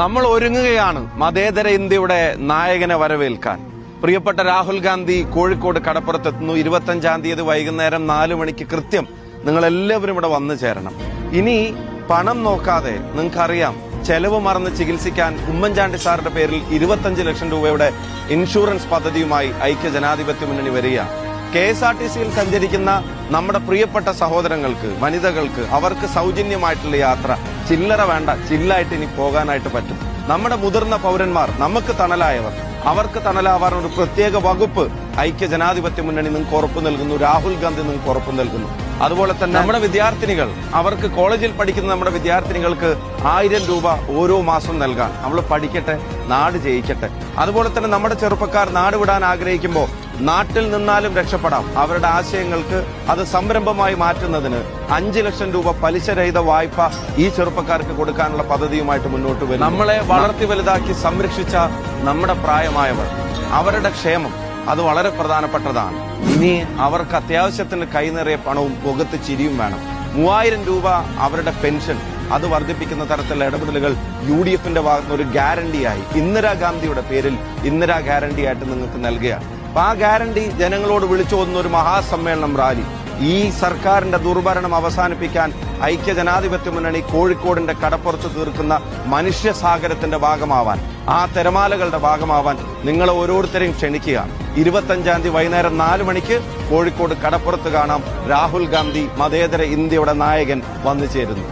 നമ്മൾ ഒരുങ്ങുകയാണ് മതേതര ഇന്ത്യയുടെ നായകനെ വരവേൽക്കാൻ. പ്രിയപ്പെട്ട രാഹുൽ ഗാന്ധി കോഴിക്കോട് കടപ്പുറത്തെത്തുന്നു. 25-ാം തീയതി വൈകുന്നേരം 4 മണിക്ക് കൃത്യം നിങ്ങൾ എല്ലാവരും ഇവിടെ വന്നു ചേരണം. ഇനി പണം നോക്കാതെ നിങ്ങൾക്കറിയാം, ചെലവ് മറന്ന് ചികിത്സിക്കാൻ ഉമ്മൻചാണ്ടി സാറിന്റെ പേരിൽ 25 ലക്ഷം രൂപയുടെ ഇൻഷുറൻസ് പദ്ധതിയുമായി ഐക്യ ജനാധിപത്യ മുന്നണി വരിക. KSRTCയിൽ സഞ്ചരിക്കുന്ന നമ്മുടെ പ്രിയപ്പെട്ട സഹോദരങ്ങൾക്ക്, വനിതകൾക്ക്, അവർക്ക് സൗജന്യമായിട്ടുള്ള യാത്ര, ചില്ലറ വേണ്ട, ചില്ലായിട്ട് ഇനി പോകാനായിട്ട് പറ്റും. നമ്മുടെ മുതിർന്ന പൗരന്മാർ, നമുക്ക് തണലായവർ, അവർക്ക് തണലാവാൻ ഒരു പ്രത്യേക വകുപ്പ് ഐക്യ ജനാധിപത്യ മുന്നണി നിങ്ങൾക്ക് ഉറപ്പു നൽകുന്നു. രാഹുൽ ഗാന്ധി നിങ്ങൾക്ക് ഉറപ്പു നൽകുന്നു. അതുപോലെ തന്നെ നമ്മുടെ വിദ്യാർത്ഥിനികൾ, അവർക്ക് കോളേജിൽ പഠിക്കുന്ന നമ്മുടെ വിദ്യാർത്ഥിനികൾക്ക് 1000 രൂപ ഓരോ മാസം നൽകാൻ. നമ്മൾ പഠിക്കട്ടെ, നാട് ജയിക്കട്ടെ. അതുപോലെ തന്നെ നമ്മുടെ ചെറുപ്പക്കാർ നാട് വിടാൻ ആഗ്രഹിക്കുമ്പോൾ നാട്ടിൽ നിന്നാലും രക്ഷപ്പെടാം. അവരുടെ ആശയങ്ങൾക്ക് അത് സംരംഭമായി മാറ്റുന്നതിന് 5 ലക്ഷം രൂപ പലിശരഹിത വായ്പ ഈ ചെറുപ്പക്കാർക്ക് കൊടുക്കാനുള്ള പദ്ധതിയുമായിട്ട് മുന്നോട്ട് വരും. നമ്മളെ വളർത്തി വലുതാക്കി സംരക്ഷിച്ച നമ്മുടെ പ്രായമായവർ, അവരുടെ ക്ഷേമം അത് വളരെ പ്രധാനപ്പെട്ടതാണ്. ഇനി അവർക്ക് അത്യാവശ്യത്തിന് കൈനിറയെ പണവും മുഖത്ത് ചിരിയും വേണം. 3000 രൂപ അവരുടെ പെൻഷൻ അത് വർദ്ധിപ്പിക്കുന്ന തരത്തിലുള്ള ഇടപെടലുകൾ UDFന്റെ ഭാഗത്ത് ഒരു ഗ്യാരണ്ടിയായി, ഇന്ദിരാഗാന്ധിയുടെ പേരിൽ ഇന്ദിരാ ഗ്യാരണ്ടി ആയിട്ട് നിങ്ങൾക്ക് നൽകുകയാണ്. അപ്പൊ ആ ഗ്യാരണ്ടി ജനങ്ങളോട് വിളിച്ചോതുന്ന ഒരു മഹാസമ്മേളനം, റാലി, ഈ സർക്കാരിന്റെ ദുർഭരണം അവസാനിപ്പിക്കാൻ ഐക്യ ജനാധിപത്യ മുന്നണി കോഴിക്കോടിന്റെ കടപ്പുറത്ത് തീർക്കുന്ന മനുഷ്യസാഗരത്തിന്റെ ഭാഗമാവാൻ, ആ തിരമാലകളുടെ ഭാഗമാവാൻ നിങ്ങളെ ഓരോരുത്തരെയും ക്ഷണിക്കുക. 25-ാം തീയതി വൈകുന്നേരം 4 മണിക്ക് കോഴിക്കോട് കടപ്പുറത്ത് കാണാം. രാഹുൽ ഗാന്ധി, മതേതര ഇന്ത്യയുടെ നായകൻ, വന്നു ചേരുന്നു.